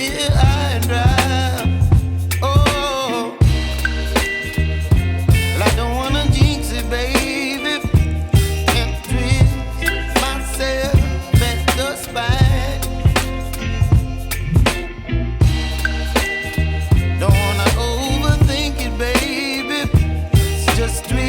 here high and dry. Oh, well, I don't wanna jinx it, baby, and twist myself at the spine. Don't wanna overthink it, baby. It's just twist.